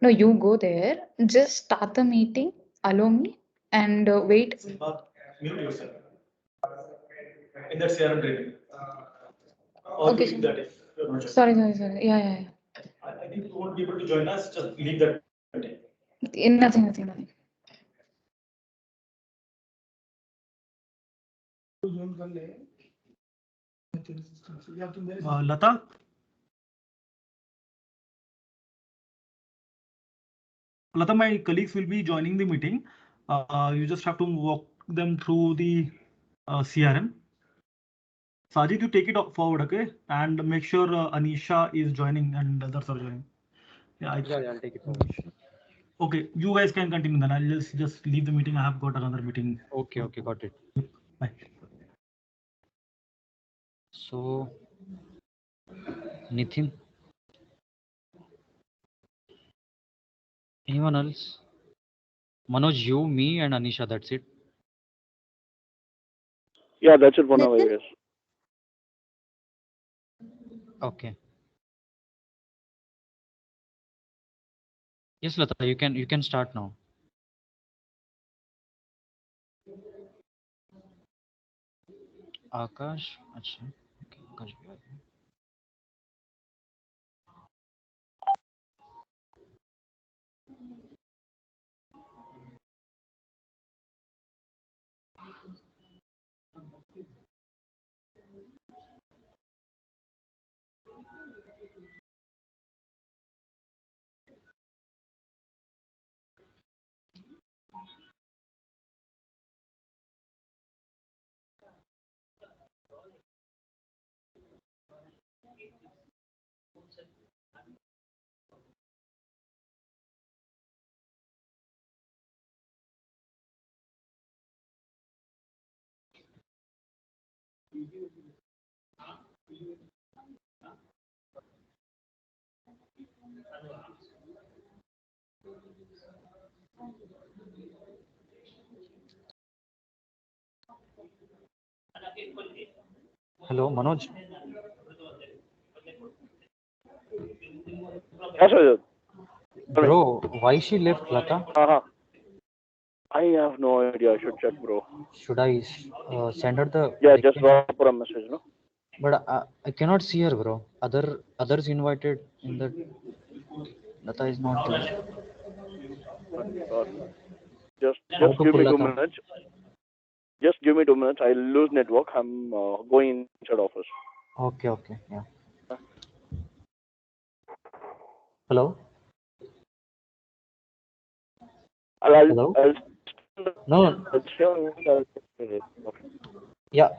No, you go there. Just start the meeting. Allow me and wait. Mute yourself in that CRM training. Or Okay. you leave that if you're not sure. Sorry. Yeah, yeah, yeah. I think you won't be able to join us. Just leave that meeting. Nothing. Lata? Lata, my colleagues will be joining the meeting. You just have to walk them through the CRM. Sajid, you take it forward, okay? And make sure Anisha is joining and others are joining. Yeah, I'll take it forward. Okay, you guys can continue then. I'll just leave the meeting. I have got another meeting. Okay, got it. Bye. So, Nitin, anyone else? Manoj, you, me, and Anisha. That's it. Yeah, that's it for now, I Nitin? guess. Okay. Yes, Lata, you can start now. Akash, अच्छा. Okay, Akash भी आ गया. Hello, Manoj. Yes, sir. Bro, why she left, Lata? I have no idea. I should check, bro. Should I send her the? Yeah, just drop her a message, no? But I cannot see her, bro. Others invited in the. Lata is not there. God. Just How to give me pull 2 Lata? minutes. Just give me 2 minutes. I'll lose network. I'm going inside office. Okay, yeah. Hello. Hello. No. Yeah.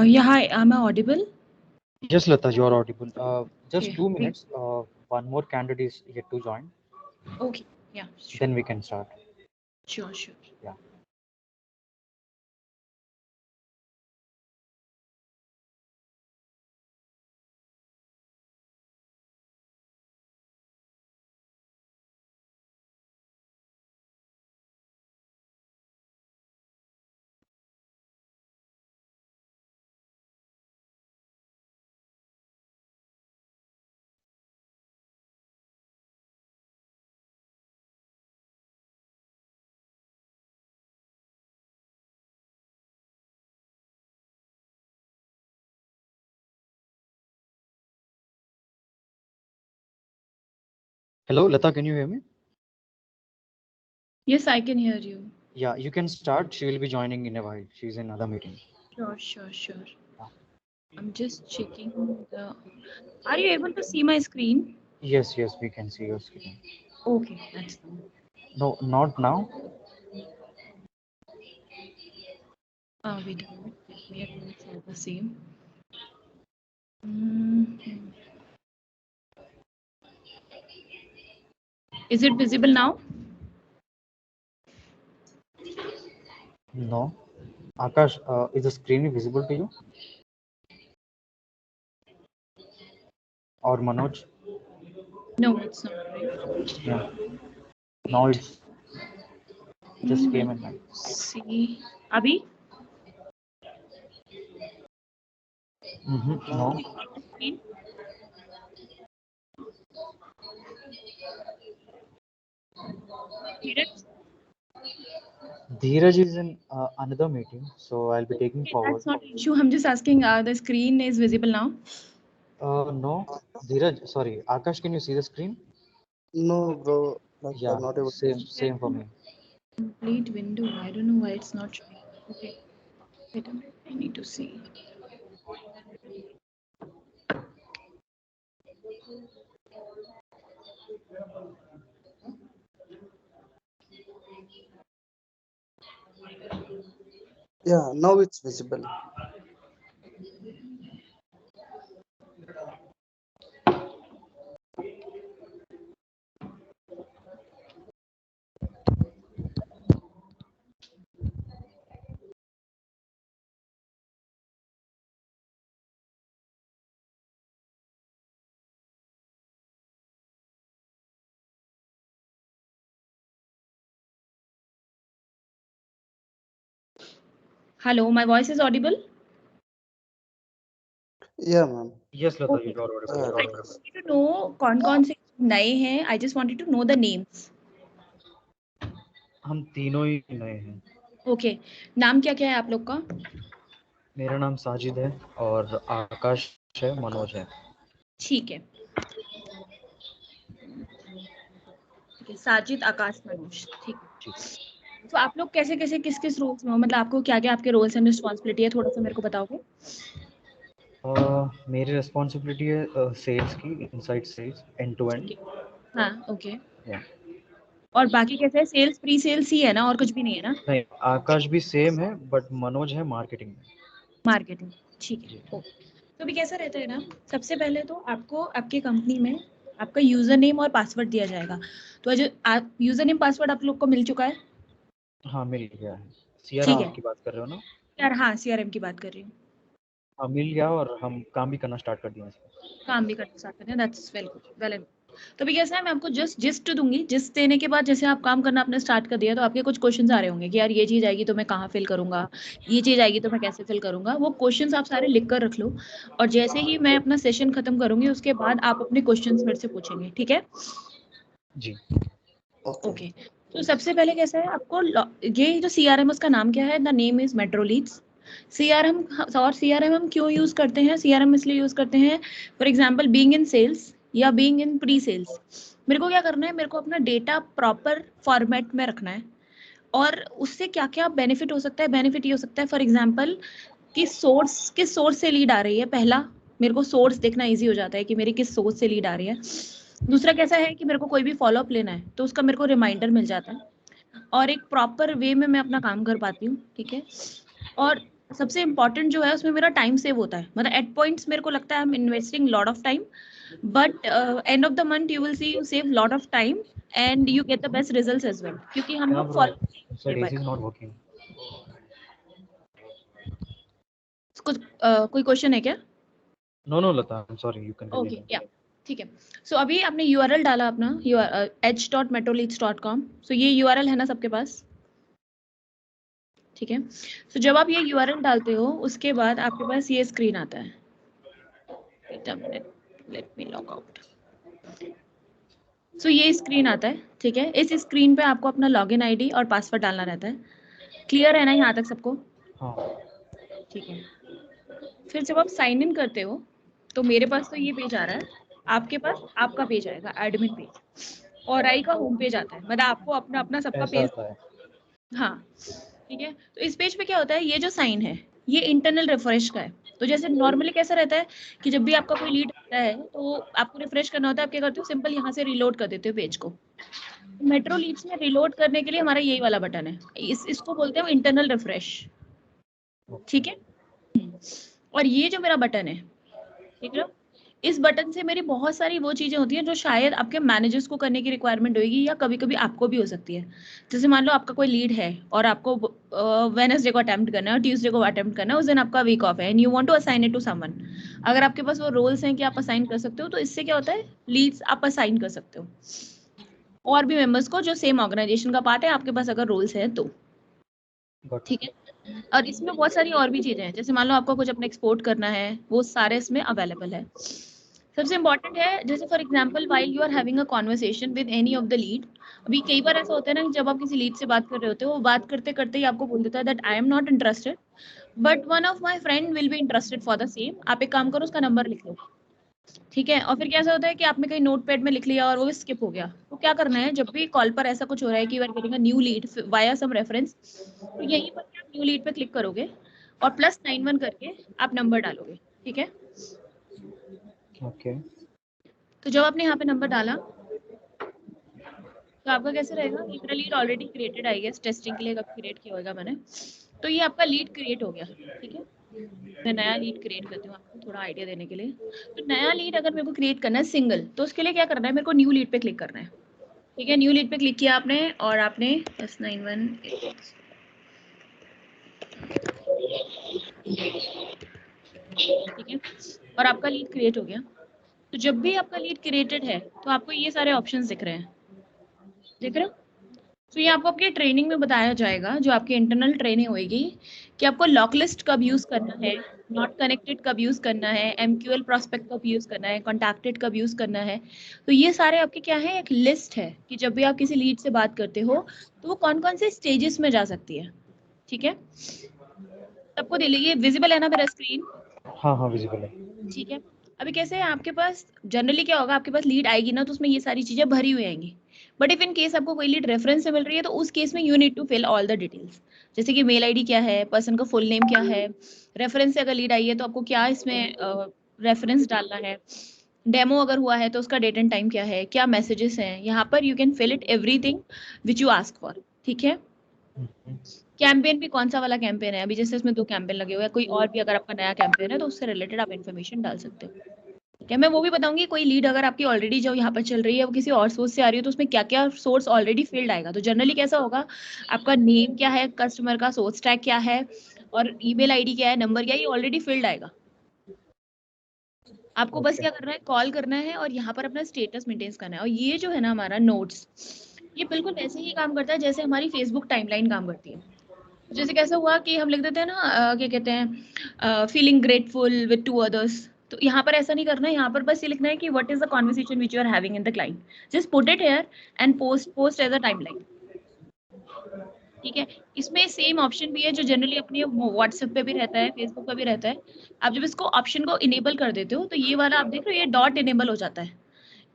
Yeah, hi. Am I audible? Yes, Lata, you are audible. Just Okay. 2 minutes. One more candidate is yet to join. Okay. Yeah. Sure. Then we can start. Sure. Yeah. Hello, Lata, can you hear me? Yes, I can hear you. Yeah, you can start. She will be joining in a while. She's in another meeting. Sure. I'm just checking the. Are you able to see my screen? Yes, we can see your screen. Okay, that's fine. No, not now. Wait a minute. me again share the same. Mhm. Is it visible now? No. Akash, is the screen visible to you? Or Manoj? No, it's not, right? Yeah. Now Wait. it's just came in. Like, See, Abhi? no. Screen? Dheeraj? Dheeraj is in another meeting, so I'll be taking Okay, forward. that's not an issue. I'm just asking, the screen is visible now? No. Dheeraj, sorry. Akash, can you see the screen? No, bro. Like, Yeah, I'm not able. same for me. Complete window. I don't know why it's not showing. Okay. Wait a minute. I need to see. Yeah, now it's visible. Hello, my voice is audible? Yeah, ma'am. Yes, Lata, Okay. you are Uh, I just wanted to know कौन से नए हैं. I just wanted to know the names. हम तीनों ही नए हैं. Okay. नाम क्या क्या है आप लोग का? मेरा नाम साजिद है और आकाश है, मनोज है. ठीक है. ठीक है. साजिद, आकाश, मनोज. ठीक है. तो आप लोग कैसे कैसे किस किस रोल्स में हो? मतलब आपको क्या क्या आपके रोल्स एंड रिस्पॉन्सिबिलिटी है, थोड़ा सा मेरे को बताओगे? मेरी रिस्पॉन्सिबिलिटी है सेल्स की, inside sales, end to end. हाँ, ओके. Yeah. और बाकी कैसे है? सेल्स, प्री सेल्स ही है ना, और कुछ भी नहीं है ना? नहीं, आकाश भी सेम है, बट मनोज है मार्केटिंग में. मार्केटिंग. ठीक है. ओके. तो अभी कैसा रहता है ना, सबसे पहले तो आपको आपके कंपनी में आपका यूजर नेम और पासवर्ड दिया जाएगा. तो जो आप यूजर नेम पासवर्ड आप लोग को मिल चुका है? हाँ, मिल गया है. ठीक सीआरएम है. की बात कर रहे हो ना? यार हाँ, सीआरएम की बात कर रही हूँ. हाँ, मिल गया और हम काम भी करना स्टार्ट कर दिए. काम भी करना स्टार्ट करते हैं. That's well good. Well and तो अभी कैसा है, मैं आपको जस्ट जिस्ट दूंगी. जिस्ट देने के बाद जैसे आप काम करना आपने स्टार्ट कर दिया, तो आपके कुछ क्वेश्चंस आ रहे होंगे कि यार ये चीज़ आएगी तो मैं कहाँ फिल करूंगा, ये चीज़ आएगी तो मैं कैसे फिल करूंगा. वो क्वेश्चंस आप सारे लिख कर रख लो, और जैसे ही मैं अपना सेशन खत्म करूंगी उसके बाद आप अपने क्वेश्चंस मेरे से पूछेंगे. ठीक है? जी. okay. ओके. तो सबसे पहले कैसा है, आपको ये जो सीआरएम उसका नाम क्या है? The name is Metro Leads. CRM. और सीआरएम हम क्यों यूज करते हैं? सीआरएम इसलिए यूज करते हैं, for example being in sales या बीइंग इन प्री सेल्स, मेरे को क्या करना है, मेरे को अपना डेटा प्रॉपर फॉर्मेट में रखना है. और उससे क्या क्या बेनिफिट हो सकता है? बेनिफिट ये हो सकता है, फॉर एग्जांपल किस सोर्स से लीड आ रही है. पहला, मेरे को सोर्स देखना इजी हो जाता है कि मेरी किस सोर्स से लीड आ रही है. दूसरा कैसा है कि मेरे को कोई भी फॉलोअप लेना है तो उसका मेरे को रिमाइंडर मिल जाता है, और एक प्रॉपर वे में मैं अपना काम कर पाती हूँ. ठीक है? और सबसे इम्पोर्टेंट जो है उसमें मेरा टाइम सेव होता है. मतलब एट पॉइंट्स मेरे को लगता है I am investing lot of time, but end of the month you will see you save lot of time and you get the best results as well, क्योंकि हम क्या लोग bro, inside AC is not working. कोई question है क्या? No Lata, I am sorry, you can okay. Continue. या ठीक है. सो अभी आपने यूआरएल डाला अपना h.metroleads.com. सो ये यूआरएल है ना सबके पास? ठीक है. सो जब आप ये यूआरएल डालते हो उसके बाद आपके पास ये स्क्रीन आता है. Wait a minute, let me log out. सो ये स्क्रीन आता है. ठीक है? इस स्क्रीन पे आपको अपना लॉगिन आईडी और पासवर्ड डालना रहता है. क्लियर है ना यहाँ तक सबको? हाँ. ठीक है. फिर जब आप साइन इन करते हो तो मेरे पास तो ये पेज आ रहा है, आपके पास आपका पेज आएगा, एडमिन पेज, और आई का होम पेज आता है. मतलब आपको अपना अपना सबका ऐसा पेज. आता है. हाँ. ठीक है. तो इस पेज पे क्या होता है, ये जो साइन है ये इंटरनल रिफ्रेश का है. तो जैसे नॉर्मली कैसा रहता है कि जब भी आपका कोई लीड आता है तो आपको रिफ्रेश करना होता है, आप क्या करते हो, सिंपल यहाँ से रिलोड कर देते हो पेज को. मेट्रो लीड्स में रिलोड करने के लिए हमारा यही वाला बटन है. इसको बोलते हैं इंटरनल रिफ्रेश. ठीक है? और ये जो मेरा बटन है, ठीक है, इस बटन से मेरी बहुत सारी वो चीजें होती हैं जो शायद आपके मैनेजर्स को करने की रिक्वायरमेंट होगी या कभी कभी आपको भी हो सकती है। जैसे मान लो आपका कोई लीड है और आपको वेडनेसडे को अटेम्प्ट करना है और ट्यूसडे को अटेम्प्ट करना है, उस दिन आपका वीक ऑफ है and you want to assign it to someone. अगर आपके पास वो रोल्स हैं कि आप असाइन कर सकते हो, तो इससे क्या होता है, लीड्स आप असाइन कर सकते हो और भी मेंबर्स को जो सेम ऑर्गेनाइजेशन का पार्ट है, आपके पास अगर रोल्स हैं तो। ठीक है, और इसमें बहुत सारी और भी चीजें हैं, जैसे मान लो आपको कुछ अपना एक्सपोर्ट करना है, वो सारे इसमें अवेलेबल है। सबसे इंपॉर्टेंट है, जैसे for example while you are having a conversation with any of the lead, अभी कई बार ऐसा होता है ना कि जब आप किसी लीड से बात कर रहे होते हो, वो बात करते करते ही आपको बोल देता है that I am not interested but one of my friend will be interested for the same. आप एक काम करो, उसका नंबर लिख लो, ठीक है, और फिर कैसा होता है कि आपने कहीं नोटपैड में लिख लिया और वो स्किप हो गया। तो क्या करना है, जब भी कॉल पर ऐसा कुछ हो रहा है कि you are getting a new lead via some reference, तो यहीं पर आप न्यू लीड पे क्लिक करोगे और +91 करके आप नंबर डालोगे, ठीक है। ओके तो जब आपने यहाँ पे नंबर डाला तो आपका कैसे रहेगा, ये मेरा lead already created, I guess testing के लिए कब क्रिएट किया होगा मैंने, तो ये आपका लीड क्रिएट हो गया, ठीक है। मैं नया लीड क्रिएट करती हूँ आपको थोड़ा आइडिया देने के लिए। तो नया लीड अगर मेरे को क्रिएट करना है सिंगल, तो उसके लिए क्या करना है, मेरे को न्यू लीड पे क्लिक करना है, ठीक है। न्यू लीड पे क्लिक किया आपने और आपने S91 ठीक है, और आपका लीड क्रिएट हो गया। तो जब भी आपका लीड क्रिएटेड है तो आपको ये सारे ऑप्शंस दिख रहे हैं, देख रहे हो। तो ये आपको आपकी ट्रेनिंग में बताया जाएगा, जो आपकी इंटरनल ट्रेनिंग होगी, कि आपको लॉक लिस्ट कब यूज करना है, नॉट कनेक्टेड कब यूज करना है, MQL प्रोस्पेक्ट कब यूज करना है, कॉन्टैक्टेड कब यूज करना है। तो ये सारे आपके क्या है, एक लिस्ट है कि जब भी आप किसी लीड से बात करते हो तो वो कौन कौन से स्टेजेस में जा सकती है, ठीक है। सबको दे लीजिए, विजिबल है ना मेरा स्क्रीन, हाँ हाँ विजिबल है। ठीक है। अभी कैसे है, आपके पास जनरली क्या होगा, आपके पास लीड आएगी ना तो उसमें ये सारी चीजें भरी हुई आएंगी, बट इफ इन केस आपको कोई लीड रेफरेंस से मिल रही है तो उस केस में you need to fill all the details, जैसे कि मेल आईडी क्या है, पर्सन का फुल नेम क्या है, रेफरेंस से अगर लीड आई है तो आपको क्या इसमें रेफरेंस डालना है, डेमो अगर हुआ है तो उसका डेट एंड टाइम क्या है, क्या मैसेजेस हैं, यहाँ पर you can fill it everything which you ask for, ठीक है। कैंपेन भी कौन सा वाला कैंपेन है, अभी जैसे इसमें 2 कैंपेन लगे हुए हैं, कोई और भी अगर आपका नया कैंपेन है तो उससे रिलेटेड आप इन्फॉर्मेशन डाल सकते हो, ठीक है। मैं वो भी बताऊंगी, कोई लीड अगर आपकी ऑलरेडी जो यहाँ पर चल रही है वो किसी और सोर्स से आ रही है तो उसमें क्या क्या सोर्स ऑलरेडी फिल्ड आएगा। तो जनरली कैसा होगा, आपका नेम क्या है, कस्टमर का सोर्स टैग क्या है और ईमेल आईडी क्या है, नंबर क्या है, ये ऑलरेडी फिल्ड आएगा। आपको बस क्या करना है, कॉल करना है और यहाँ पर अपना स्टेटस मेंटेन करना है। और ये जो है ना हमारा नोट्स, ये बिल्कुल वैसे ही काम करता है जैसे हमारी फेसबुक टाइमलाइन काम करती है। जैसे कैसा हुआ कि हम लिख देते हैं ना, क्या कहते हैं, फीलिंग ग्रेटफुल विद 2 अदर्स, तो यहाँ पर ऐसा नहीं करना है, यहाँ पर बस ये लिखना है कि what is the conversation which you are having in the client, just put it here and post as a timeline, ठीक है। इसमें सेम ऑप्शन भी है जो जनरली अपनी व्हाट्सएप पे भी रहता है, फेसबुक पे भी रहता है। आप जब इसको ऑप्शन को इनेबल कर देते हो तो ये वाला आप देख रहे हो, ये डॉट इनेबल हो जाता है।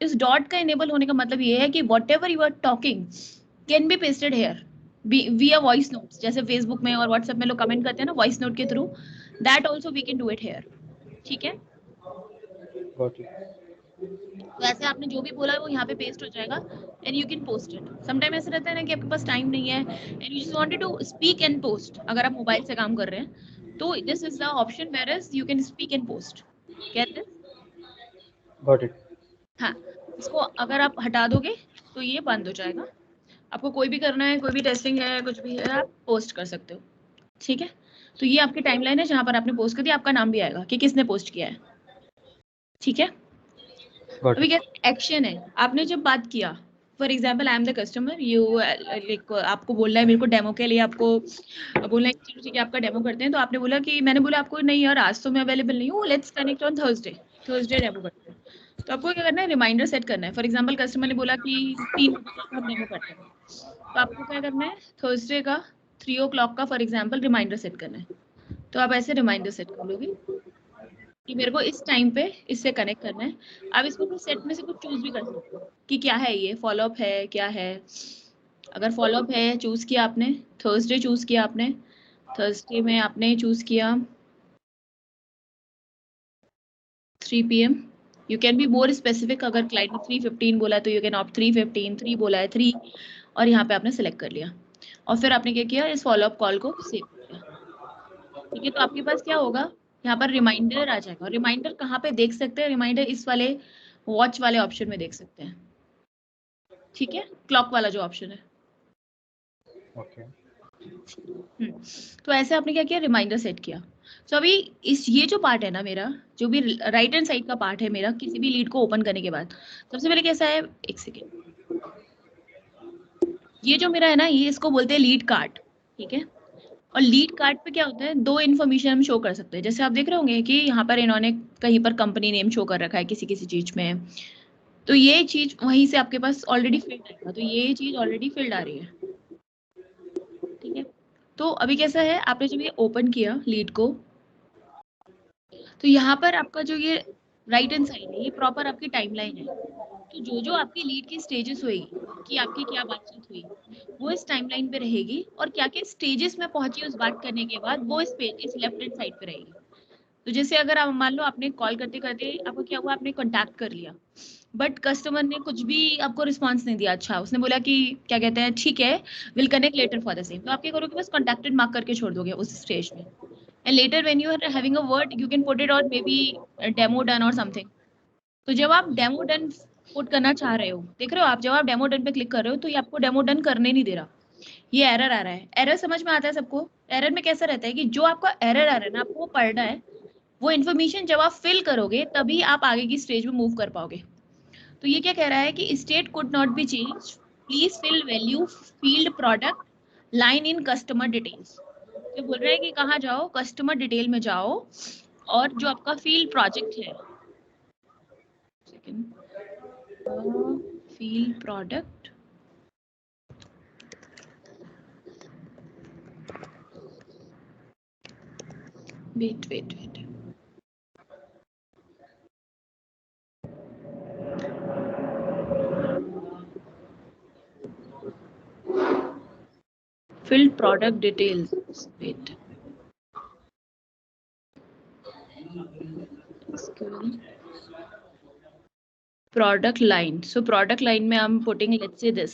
इस डॉट का इनेबल होने का मतलब ये है कि whatever you are talking can be pasted here via voice notes, जैसे फेसबुक में और व्हाट्सएप में लोग कमेंट करते हैं ना वॉइस नोट के through, that also we can do it here, ठीक है। Got it. तो ऐसे आपने जो भी बोला है वो यहाँ पे पेस्ट हो जाएगा and you can post it. Sometime ऐसा रहता है ना कि आपके पास टाइम नहीं है and you just wanted to speak and post, अगर आप मोबाइल से काम कर रहे हैं तो this is the option whereas you can speak and post, get this. Got it. हाँ, इसको अगर आप हटा दोगे तो ये बंद हो जाएगा। आपको कोई भी करना है, कोई भी टेस्टिंग है, कुछ भी है, आप पोस्ट कर सकते हो, ठीक है। तो ये आपकी टाइमलाइन है जहां पर आपने पोस्ट कर दिया, आपका नाम भी आएगा कि किसने पोस्ट किया है, ठीक है। अभी क्या एक्शन है, आपने जब बात किया, for example I am the customer, you like आपको बोलना है मेरे को डेमो के लिए, आपको बोलना है कि ठीक है आपका डेमो करते हैं, तो आपने बोला कि मैंने बोला आपको नहीं यार आज तो मैं अवेलेबल नहीं हूँ, let's connect on Thursday demo करते हैं। तो आपको क्या करना है, रिमाइंडर सेट करना है। फॉर एग्जाम्पल कस्टमर ने बोला कि 3 बजे हम डेमो करते हैं, तो आपको क्या करना है, थर्सडे का 3 o'clock का फॉर एग्जाम्पल रिमाइंडर सेट करना है। तो आप ऐसे रिमाइंडर सेट कर लोगे कि मेरे को इस टाइम पे इससे कनेक्ट करना है। आप इसमें कुछ सेट में से कुछ चूज भी कर सकते हो कि क्या है, ये फॉलोअप है क्या है। अगर फॉलोअप है चूज किया आपने, थर्सडे चूज किया आपने, थर्सडे में आपने चूज किया 3 PM। You can be more specific, अगर क्लाइंट ने 3:15 बोला है तो यू कैन ऑप्ट 3:15, 3 बोला है 3, और यहाँ पे आपने सेलेक्ट कर लिया और फिर आपने क्या किया, इस फॉलोअप कॉल को सेव किया, ठीक है। तो आपके पास क्या होगा, यहाँ पर रिमाइंडर आ जाएगा। रिमाइंडर कहाँ पे देख सकते हैं? रिमाइंडर इस वाले वॉच वाले ऑप्शन में देख सकते हैं, ठीक है, क्लॉक वाला जो ऑप्शन है। ओके तो ऐसे आपने क्या किया, रिमाइंडर सेट किया। तो अभी इस ये जो पार्ट है ना मेरा, जो भी राइट हैंड साइड का पार्ट है मेरा, किसी भी लीड को ओपन करने के बाद सबसे पहले कैसा है, एक सेकेंड, ये जो मेरा है ना, ये इसको बोलते हैं लीड कार्ड, ठीक है। और लीड कार्ड पे क्या होता है, दो इन्फॉर्मेशन हम शो कर सकते हैं। जैसे आप देख रहे होंगे कि यहाँ पर इन्होंने कहीं पर कंपनी नेम शो कर रखा है किसी किसी चीज में, तो ये चीज वहीं से आपके पास ऑलरेडी फिल्ड आएगा, तो ये चीज ऑलरेडी फिल्ड आ रही है, ठीक है। तो अभी कैसा है, आपने जब ये ओपन किया लीड को, तो यहाँ पर आपका जो ये राइट हैंड साइड है, ये प्रॉपर आपकी टाइमलाइन है। तो जो जो आपकी लीड की स्टेजेस हुई कि आपकी क्या बातचीत हुई, वो इस टाइमलाइन पे रहेगी, और क्या क्या स्टेजेस में पहुंची उस बात करने के बाद, वो इस लेफ्ट हैंड साइड पे रहेगी। तो जैसे अगर आप मान लो आपने कॉल करते करते आपको क्या हुआ, आपने कांटेक्ट कर लिया, बट कस्टमर ने कुछ भी आपको रिस्पांस नहीं दिया, अच्छा उसने बोला कि क्या कहते हैं, ठीक है will connect later for the same, तो आप क्या करोगे, बस कॉन्टैक्टेड मार्क करके छोड़ दोगे उस स्टेज में। And later when you are having a word you can put it और मे बी डेमो डन और समथिंग। तो जब आप डेमो डन पुट करना चाह रहे हो, देख रहे हो आप, जब आप डेमो डन पे क्लिक कर रहे हो तो ये आपको डेमो डन करने नहीं दे रहा, ये एरर आ रहा है। एरर समझ में आता है सबको? एरर में कैसा रहता है कि जो आपका एरर आ रहा है ना, आपको वो पढ़ना है, वो इन्फॉर्मेशन जब आप फिल करोगे तभी आप आगे की स्टेज में मूव कर पाओगे। तो ये क्या कह रहा है कि state could not be change, please fill value field product line in customer details. तो बोल रहा है कि कहाँ जाओ, कस्टमर डिटेल में जाओ, और जो आपका फील्ड प्रोजेक्ट है, field product, wait field product details, wait product line. So product line में I'm putting, let's say this,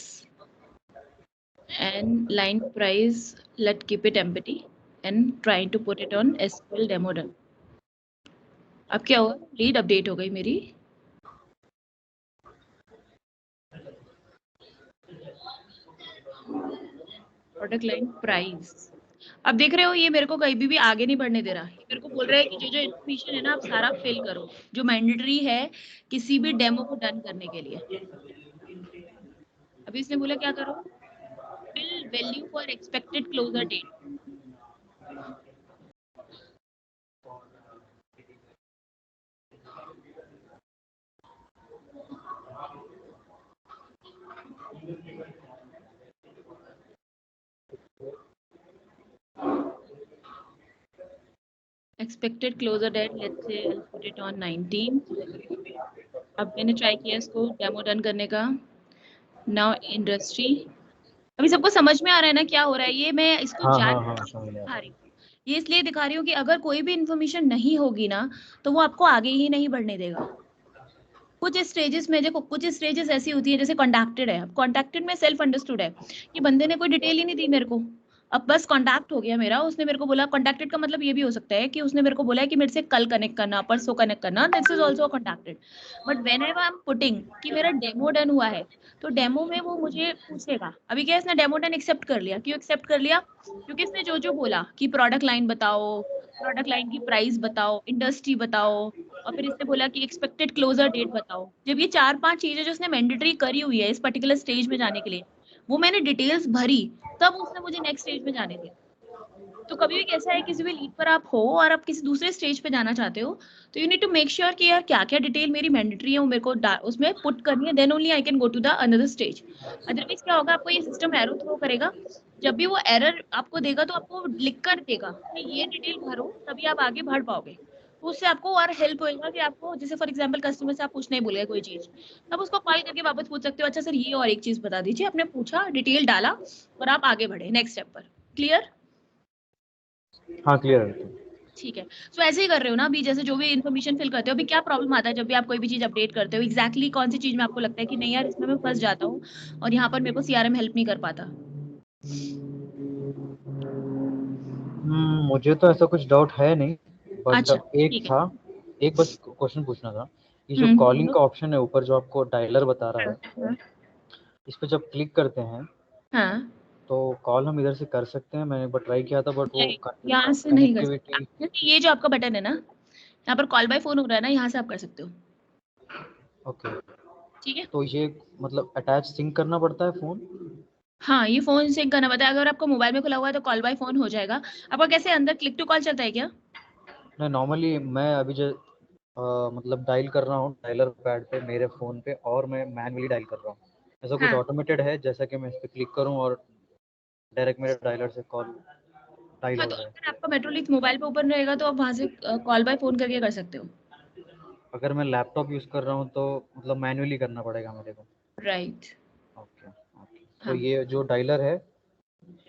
and line price, let keep it empty and trying to put it on SQL demo done. अब क्या हुआ, lead update हो गई मेरी, product line price. अब देख रहे हो ये मेरे को कहीं भी आगे नहीं बढ़ने दे रहा, ये मेरे को बोल रहा है कि जो जो इन्फॉर्मेशन है ना आप सारा फिल करो, जो मैंडेटरी है किसी भी डेमो को डन करने के लिए। अभी इसने बोला क्या करो, fill value for expected closure date. Expected closure date, let's say I'll put it on 19। अब मैंने ट्राई किया इसको डेमो डन करने का। नाउ इंडस्ट्री, अभी सबको समझ में आ रहा है ना क्या हो रहा है? ये मैं इसको हाँ जान हाँ हाँ समझ में आ दिखा रहा रही हूँ, ये इसलिए दिखा रही हूँ कि अगर कोई भी इंफॉर्मेशन नहीं होगी ना तो वो आपको आगे ही नहीं बढ़ने देगा। कुछ स्टेजेस में देखो, कुछ स्टेजेस ऐसी होती है, जैसे कॉन्टैक्टेड है, कॉन्टैक्टेड में सेल्फ अंडरस्टूड है कि बंदे ने कोई डिटेल ही नहीं दी मेरे को, अब बस कॉन्टैक्ट हो गया मेरा, उसने मेरे को बोला, कॉन्टैक्टेड का मतलब ये भी हो सकता है कि उसने मेरे को बोला है कि मेरे से कल कनेक्ट करना, परसों कनेक्ट करना, this is also contacted. But when I am putting कि मेरा डेमो डन हुआ है, तो डेमो में वो मुझे पूछेगा। अभी क्या, इसने डेमो डन एक्सेप्ट कर लिया, क्यों एक्सेप्ट कर लिया, क्योंकि इसने जो जो बोला कि प्रोडक्ट लाइन बताओ, प्रोडक्ट लाइन की प्राइस बताओ, इंडस्ट्री बताओ, और फिर इसने बोला कि एक्सपेक्टेड क्लोजर डेट बताओ। जब ये 4-5 चीजें जो उसने मैंडेटरी करी हुई है इस पर्टिकुलर स्टेज में जाने के लिए, वो मैंने डिटेल्स भरी, तब उसने मुझे नेक्स्ट स्टेज में जाने दिया। तो कभी भी कैसा है, किसी भी लीड पर आप हो और आप किसी दूसरे स्टेज पे जाना चाहते हो, तो you need to make sure कि यार क्या क्या डिटेल मेरी मैंडेटरी है वो मेरे को उसमें पुट करनी है, then only I can go to the another stage. Otherwise क्या होगा, आपको ये सिस्टम एरर थ्रो करेगा। जब भी वो एरर आपको देगा तो आपको लिख कर देगा कि ये डिटेल भरो, तभी आप आगे बढ़ पाओगे। तो उससे आपको और हेल्प होएगा कि आपको, जैसे फॉर एग्जांपल कस्टमर से आप पूछने ही भूल गए कोई चीज, तब उसको कॉल करके वापस पूछ सकते हो, अच्छा सर ये और एक चीज बता दीजिए, आपने पूछा, डिटेल डाला, और आप आगे बढ़े नेक्स्ट स्टेप पर। क्लियर? हाँ क्लियर है। ठीक है। सो ऐसे ही कर रहे हो ना अभी, जैसे जो भी इन्फॉर्मेशन फिल करते हो, अभी क्या प्रॉब्लम आता है जब भी आप कोई भी चीज अपडेट करते हो, एग्जैक्टली कौन सी चीज में आपको लगता है कि नहीं यार इसमें मैं फंस जाता हूँ और यहाँ पर मेरे को सीआरएम हेल्प नहीं कर पाता? मुझे तो ऐसा कुछ डाउट है नहीं, बट अच्छा, एक ठीक है। था, एक बस क्वेश्चन पूछना था, ये जो कॉलिंग का ऑप्शन है ऊपर जो आपको डायलर बता रहा है, इस पे जब क्लिक करते हैं हाँ, तो कॉल हम इधर से कर सकते हैं? मैंने एक बार ट्राई किया था बट वो यहाँ से नहीं कर सकते, कनेक्टिविटी। क्योंकि ये जो आपका बटन है ना, यहाँ पर कॉल बाय फोन हो रहा है ना, यहाँ से आप कर सकते हो। ओके, ठीक है। तो ये मतलब अटैच सिंक करना पड़ता है फोन? हाँ, ये फोन सिंक करना पड़ता है। अगर आपका मोबाइल में खुला हुआ है तो कॉल बाय फोन हो जाएगा। आपका कैसे अंदर क्लिक टू कॉल चलता है क्या? नहीं, नॉर्मली मैं अभी जो मतलब डायल कर रहा हूँ डायलर पैड पे मेरे फ़ोन पे, और मैं मैनुअली डायल कर रहा हूँ। ऐसा कुछ हाँ, ऑटोमेटेड है जैसा कि मैं इस पे क्लिक करूँ और डायरेक्ट मेरे डायलर से कॉल डायल हाँ, हो तो जाए? अगर आपका मेट्रोलिंक मोबाइल पे ओपन रहेगा तो आप वहाँ से कॉल बाय फोन करके कर सकते हो। अगर मैं लैपटॉप यूज़ कर रहा हूँ तो मतलब मैनुअली करना पड़ेगा मेरे को? राइट। ओके ओके, तो हाँ, ये जो डायलर है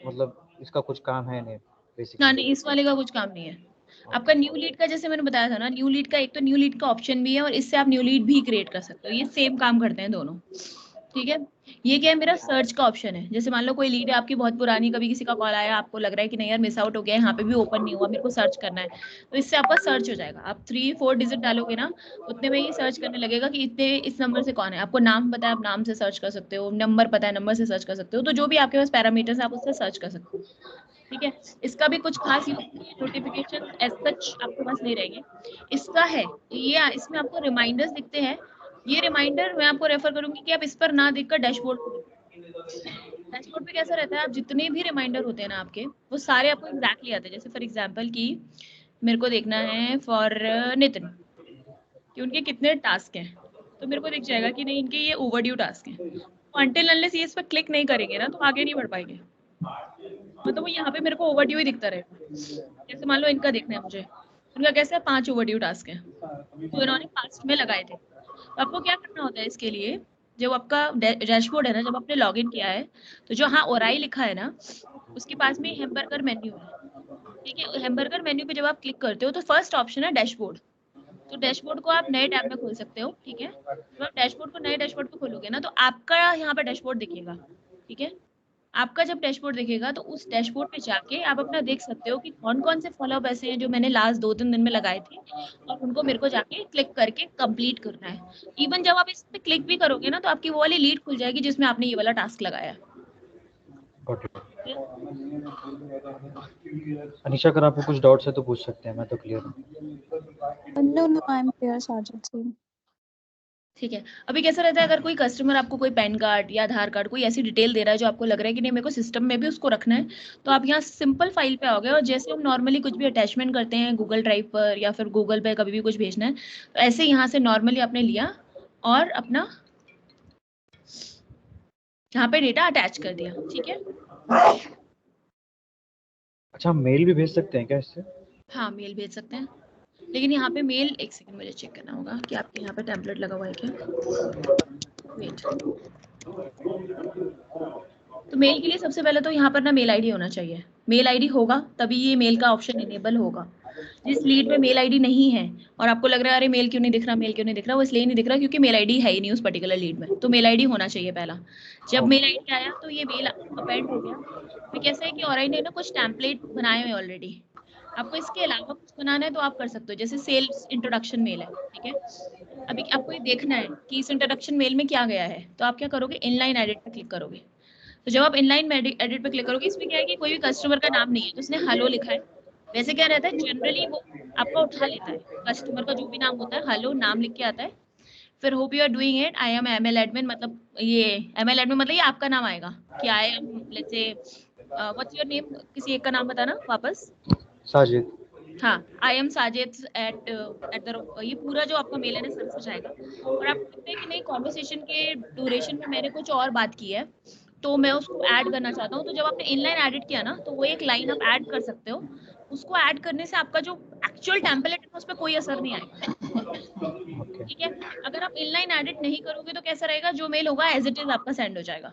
मतलब इसका कुछ काम है नहीं ना बेसिकली? नहीं, इस वाले का कुछ काम नहीं है। आपका न्यू लीड का जैसे मैंने बताया था ना, न्यू लीड का एक तो न्यू लीड का ऑप्शन भी है और इससे आप न्यू लीड भी क्रिएट कर सकते हो। ये सेम काम करते हैं दोनों। ठीक है। ये क्या है, मेरा सर्च का ऑप्शन है। जैसे मान लो कोई लीड है आपकी बहुत पुरानी, कभी किसी का कॉल आया, आपको लग रहा है कि नहीं यार मिस आउट हो गया है, यहाँ पे भी ओपन नहीं हुआ, मेरे को सर्च करना है, तो इससे आपका सर्च हो जाएगा। आप 3-4 डिजिट डालोगे ना, उतने में ये सर्च करने लगेगा कि इतने इस नंबर से कौन है। आपको नाम पता है, आप नाम से सर्च कर सकते हो, नंबर पता है, नंबर से सर्च कर सकते हो। तो जो भी आपके पास पैरामीटर्स है आप उससे सर्च कर सकते हो। ठीक है। इसका भी कुछ खास यूज नहीं है, नोटिफिकेशन एज सच आपके पास नहीं रहेंगे। इसका है ये, इसमें आपको रिमाइंडर्स दिखते हैं। ये रिमाइंडर मैं आपको रेफर करूंगी कि आप इस पर ना देखकर डैशबोर्ड पे देखो। डैशबोर्ड पे कैसा रहता है, आप जितने भी रिमाइंडर होते हैं ना आपके, वो सारे आपको एग्जैक्टली आते हैं। जैसे फॉर एग्जांपल कि मेरे को देखना है फॉर नितिन कि उनके कितने टास्क हैं, तो मेरे को दिख जाएगा कि नहीं इनके ये ओवरड्यू टास्क हैं। तो अनटिल अनलेस ये इस पर क्लिक नहीं करेंगे ना तो आगे नहीं बढ़ पाएंगे। मतलब वो यहाँ पे मेरे को ओवरड्यू ही दिखता रहेगा। जैसे मान लो इनका देखना है मुझे, उनका कैसे है 5 ओवरड्यू टास्क है, तो इन्होंने पास्ट में लगाए थे। तो आपको क्या करना होता है इसके लिए, जब आपका डैशबोर्ड है ना, जब आपने लॉगिन किया है, तो जो हाँ ओराई लिखा है ना, उसके पास में हैमबर्गर मेन्यू है। ठीक है। हैमबर्गर मेन्यू पे जब आप क्लिक करते हो तो फर्स्ट ऑप्शन है डैशबोर्ड। तो डैशबोर्ड को आप नए टैब में खोल सकते हो। ठीक है। जब आप डैशबोर्ड को नए डैशबोर्ड पे खोलोगे ना, तो आपका यहाँ पे डैशबोर्ड दिखेगा। ठीक है। आपका जब डैशबोर्ड दिखेगा तो उस डैशबोर्ड पे जाके आप अपना देख सकते हो कि कौन-कौन से फॉलोअप ऐसे हैं जो मैंने लास्ट 2-3 दिन में लगाए थे, और उनको मेरे को जाके क्लिक करके कंप्लीट करना है। इवन जब आप इस पे क्लिक भी करोगे ना, तो आपकी वो वाली लीड खुल जाएगी जिसमें आपने ये वाला टास्क लगाया है। Got it. ठीक है? अनीशा, अगर आपको कुछ डाउट्स है तो पूछ सकते हैं, मैं तो क्लियर हूँ। No, no, I'm clear, Sajid Singh. ठीक है। अभी कैसा रहता है, अगर कोई कस्टमर आपको कोई पैन कार्ड या आधार कार्ड कोई ऐसी डिटेल दे रहा है जो आपको लग रहा है कि नहीं मेरे को सिस्टम में भी उसको रखना है, तो आप यहाँ सिंपल फाइल पे आओगे और जैसे हम नॉर्मली कुछ भी अटैचमेंट करते हैं गूगल ड्राइव पर या फिर गूगल पे कभी भी कुछ भेजना है, तो ऐसे यहाँ से नॉर्मली आपने लिया और अपना यहाँ पे डेटा अटैच कर दिया। ठीक है। अच्छा, मेल भी भेज सकते हैं क्या इससे? हाँ, मेल भेज सकते हैं, लेकिन यहाँ पे मेल, एक सेकंड मुझे चेक करना होगा कि आपके यहाँ पे टेम्पलेट लगा हुआ है क्या। वेट। तो मेल के लिए सबसे पहले तो यहाँ पर ना मेल आईडी होना चाहिए। मेल आईडी होगा तभी ये मेल का ऑप्शन इनेबल होगा। जिस लीड में मेल आईडी नहीं है और आपको लग रहा है अरे मेल क्यों नहीं दिख रहा, मेल क्यों नहीं दिख रहा, वो इसलिए नहीं दिख रहा क्योंकि मेल आईडी है ही नहीं उस पर्टिकुलर लीड में। तो मेल आईडी होना चाहिए पहला। जब मेल आईडी आया तो ये मेल अपेंड हो गया। अभी कैसा है कि ऑराई ने ना कुछ टेम्पलेट बनाए हुए ऑलरेडी। आपको इसके अलावा कुछ बनाना है तो आप कर सकते हो, जैसे सेल्स इंट्रोडक्शन मेल है। ठीक है। अभी आपको ये देखना है कि इस इंट्रोडक्शन मेल में क्या गया है, तो आप क्या करोगे, इनलाइन एडिट पे क्लिक करोगे। तो जब आप इनलाइन एडिट पे क्लिक करोगे, इसमें क्या है कि कोई भी कस्टमर का नाम नहीं है, तो उसने हेलो लिखा है। वैसे क्या रहता है, जनरली वो आपका उठा लेता है, कस्टमर का जो भी नाम होता है हेलो नाम लिख के आता है। फिर hope you are doing it, I am ML admin, मतलब ये एमएल एडमिन मतलब ये आपका नाम आएगा कि I am let's say what's your name, किसी एक का नाम बताना वापस। साजिद। हाँ, I am Sajid at the, ये पूरा जो आपका मेल है ना सर्च हो जाएगा। और आपको लगता है कि नहीं कॉन्वर्सेशन के ड्यूरेशन में मैंने कुछ और बात की है, तो मैं उसको ऐड करना चाहता हूँ। तो जब आपने इनलाइन एडिट किया ना, तो वो एक लाइन आप ऐड कर सकते हो। उसको ऐड करने से आपका जो एक्चुअल टेम्पलेट है उस पर कोई असर नहीं आएगा। ओके। ठीक है। अगर आप इनलाइन एडिट नहीं करोगे तो कैसा रहेगा, जो मेल होगा एज इट इज आपका सेंड हो जाएगा।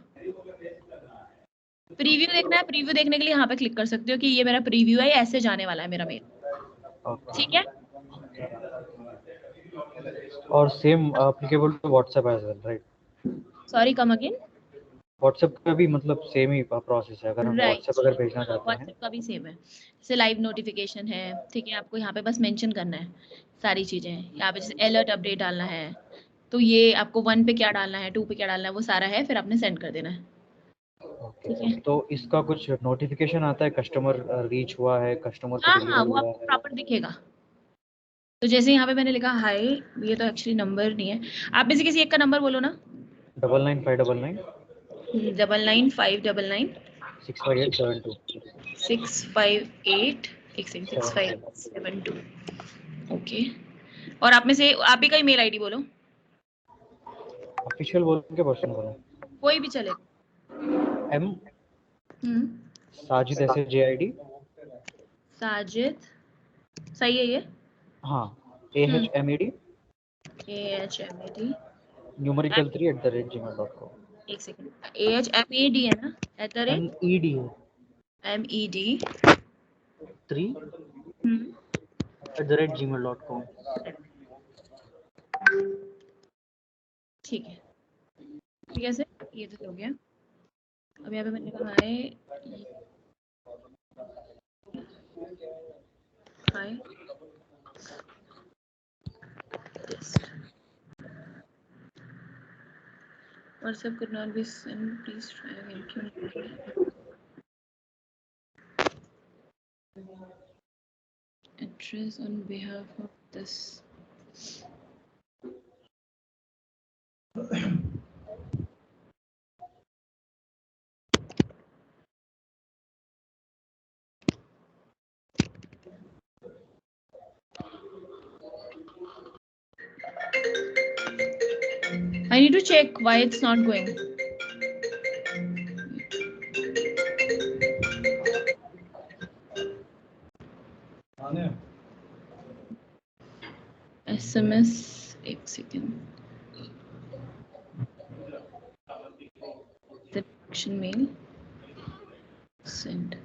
प्रीव्यू देखना है, प्रीव्यू देखने के लिए यहाँ पे क्लिक कर सकते हो कि ये मेरा प्रीव्यू है, ऐसे जाने वाला है मेरा मेल। ओके। ठीक है। और same applicable to WhatsApp as well, right? Sorry, come again. WhatsApp का भी मतलब सेम ही प्रोसेस है, अगर हम Right. व्हाट्सएप अगर भेजना चाहते हैं व्हाट्सएप का भी सेम है, जैसे लाइव नोटिफिकेशन है, ठीक है, आपको यहाँ पे बस मेंशन करना है सारी चीजें, यहाँ पे जैसे अलर्ट अपडेट डालना है, तो ये आपको 1 पे क्या डालना है, 2 पे क्या डालना है, वो सारा है, फिर आपने सेंड कर देना है। ठीक है, तो इसका कुछ नोटिफिकेशन आता है कस्टमर रीच हुआ है, कस्टमर को हाँ डिलीवर वो हुआ आपको है? प्रॉपर दिखेगा। तो जैसे यहाँ पे मैंने लिखा हाय, ये तो एक्चुअली नंबर नहीं है, आप में से किसी एक का नंबर बोलो ना। 99599 99599 65872 658 6572। ओके, और आप में से आप ही का ईमेल आईडी बोलो, ऑफिशियल बोल के पर्सन बोलो। कोई भी चलेगा। M Sajid SAJID। साजिद, सही है ये? हाँ, AHMED AHMED न्यूमेरिकल 3@gmail.com। एक सेकंड, AHMED है ना, @ MED है MED 3@gmail.com। ठीक है, ठीक है, ये तो हो गया। अब यहाँ पे मैंने कहा है हाय WhatsApp could not be sent, please try again. क्यों नहीं? Address on behalf of this. I need to check why it's not going. SMS, एक second. The action mail. Send.